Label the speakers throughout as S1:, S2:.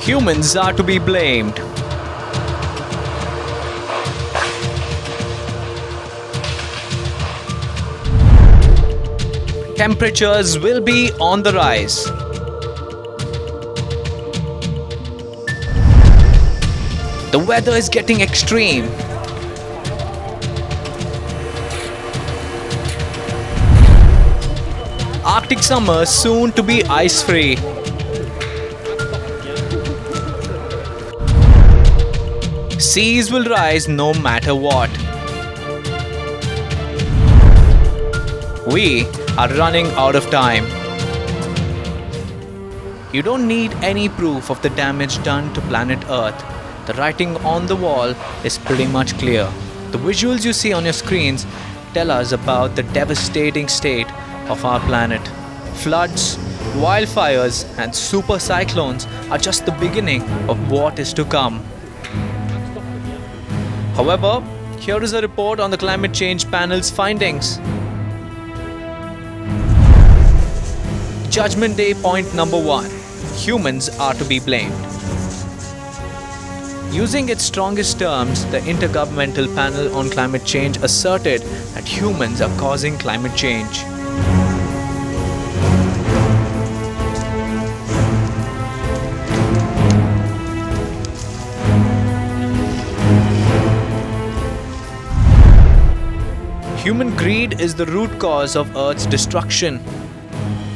S1: Humans are to be blamed. Temperatures will be on the rise. The weather is getting extreme. Arctic summer soon to be ice-free. Seas will rise no matter what. We are running out of time. You don't need any proof of the damage done to planet Earth. The writing on the wall is pretty much clear. The visuals you see on your screens tell us about the devastating state of our planet. Floods, wildfires, and super cyclones are just the beginning of what is to come. However, here is a report on the climate change panel's findings. Judgment Day point number 1. Humans are to be blamed. Using its strongest terms, the Intergovernmental Panel on Climate Change asserted that humans are causing climate change. Human greed is the root cause of Earth's destruction.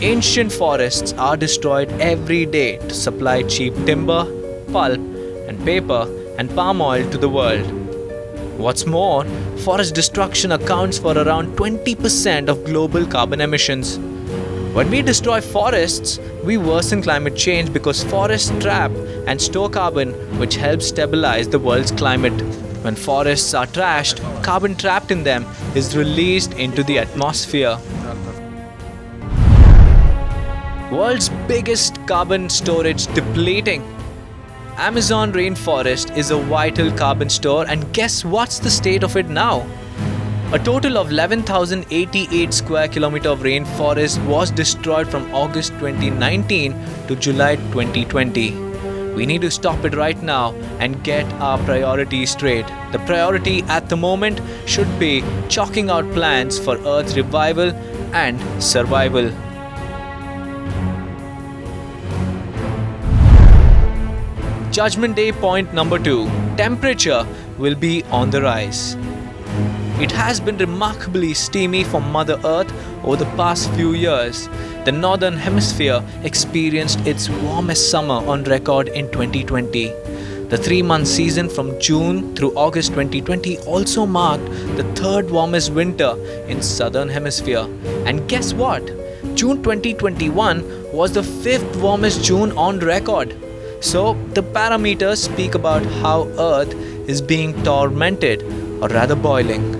S1: Ancient forests are destroyed every day to supply cheap timber, pulp, and paper and palm oil to the world. What's more, forest destruction accounts for around 20% of global carbon emissions. When we destroy forests, we worsen climate change because forests trap and store carbon, which helps stabilize the world's climate. When forests are trashed, carbon trapped in them is released into the atmosphere. World's biggest carbon storage depleting. Amazon rainforest is a vital carbon store, and guess what's the state of it now? A total of 11,088 square kilometers of rainforest was destroyed from August 2019 to July 2020. We need to stop it right now and get our priorities straight. The priority at the moment should be chalking out plans for Earth's revival and survival. Judgment Day point number 2. Temperature will be on the rise. It has been remarkably steamy for Mother Earth over the past few years. The Northern Hemisphere experienced its warmest summer on record in 2020. The 3-month season from June through August 2020 also marked the 3rd warmest winter in Southern Hemisphere. And guess what? June 2021 was the 5th warmest June on record. So the parameters speak about how Earth is being tormented, or rather boiling.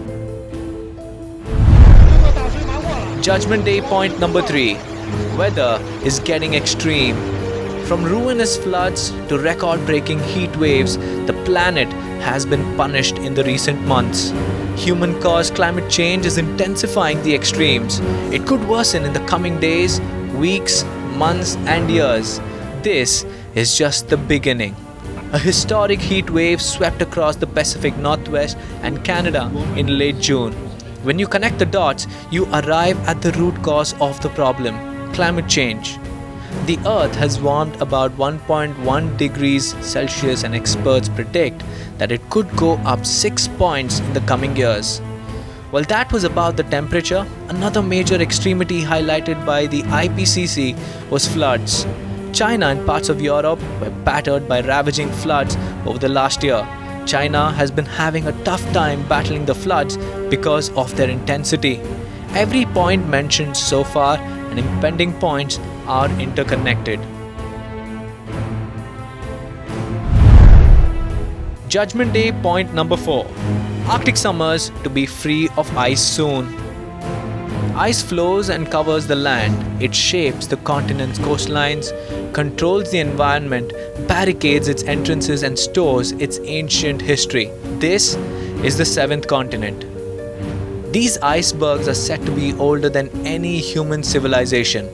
S1: Judgment Day point number 3. Weather is getting extreme. From ruinous floods to record-breaking heat waves, the planet has been punished in the recent months. Human-caused climate change is intensifying the extremes. It could worsen in the coming days, weeks, months, and years. This is just the beginning. A historic heat wave swept across the Pacific Northwest and Canada in late June. When you connect the dots, you arrive at the root cause of the problem: climate change. The Earth has warmed about 1.1 degrees Celsius, and experts predict that it could go up 6 points in the coming years. While that was about the temperature, another major extremity highlighted by the IPCC was floods. China and parts of Europe were battered by ravaging floods over the last year. China has been having a tough time battling the floods because of their intensity. Every point mentioned so far and impending points are interconnected. Judgment Day point number 4. Arctic summers to be free of ice soon. Ice flows and covers the land. It shapes the continent's coastlines, controls the environment, barricades its entrances, and stores its ancient history. This is the 7th continent. These icebergs are said to be older than any human civilization.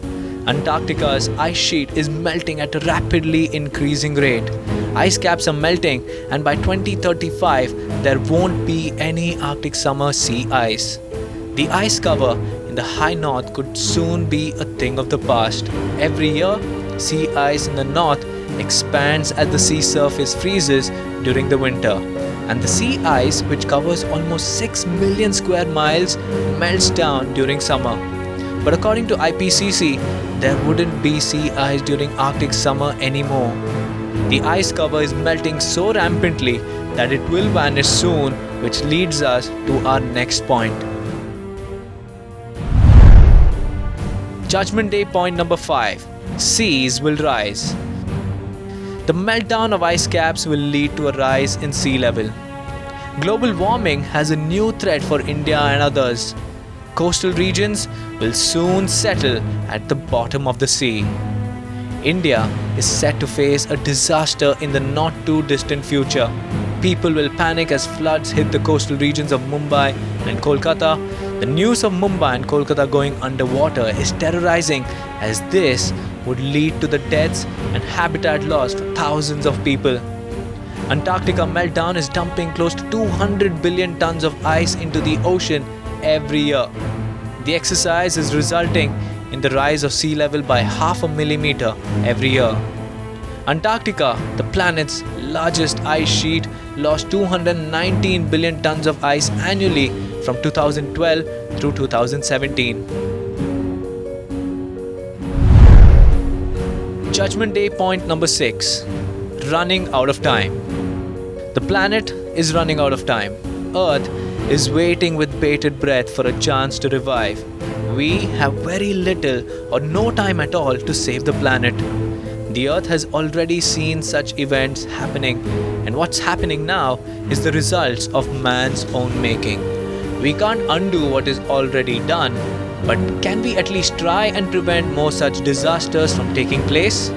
S1: Antarctica's ice sheet is melting at a rapidly increasing rate. Ice caps are melting, and by 2035, there won't be any Arctic summer sea ice. The ice cover in the high north could soon be a thing of the past. Every year, sea ice in the north expands as the sea surface freezes during the winter, and the sea ice, which covers almost 6 million square miles, melts down during summer. But according to IPCC, there wouldn't be sea ice during Arctic summer anymore. The ice cover is melting so rampantly that it will vanish soon, which leads us to our next point. Judgment Day point number 5. Seas will rise. The meltdown of ice caps will lead to a rise in sea level. Global warming has a new threat for India and others. Coastal regions will soon settle at the bottom of the sea. India is set to face a disaster in the not too distant future. People will panic as floods hit the coastal regions of Mumbai and Kolkata. The news of Mumbai and Kolkata going underwater is terrorizing, as this would lead to the deaths and habitat loss for thousands of people. Antarctica meltdown is dumping close to 200 billion tons of ice into the ocean every year. The exercise is resulting in the rise of sea level by half a millimeter every year. Antarctica, the planet's largest ice sheet, lost 219 billion tons of ice annually from 2012 through 2017. Judgment Day point number 6. Running out of time. The planet is running out of time. Earth is waiting with bated breath for a chance to revive. We have very little or no time at all to save the planet. The Earth has already seen such events happening, and what's happening now is the results of man's own making. We can't undo what is already done, but can we at least try and prevent more such disasters from taking place?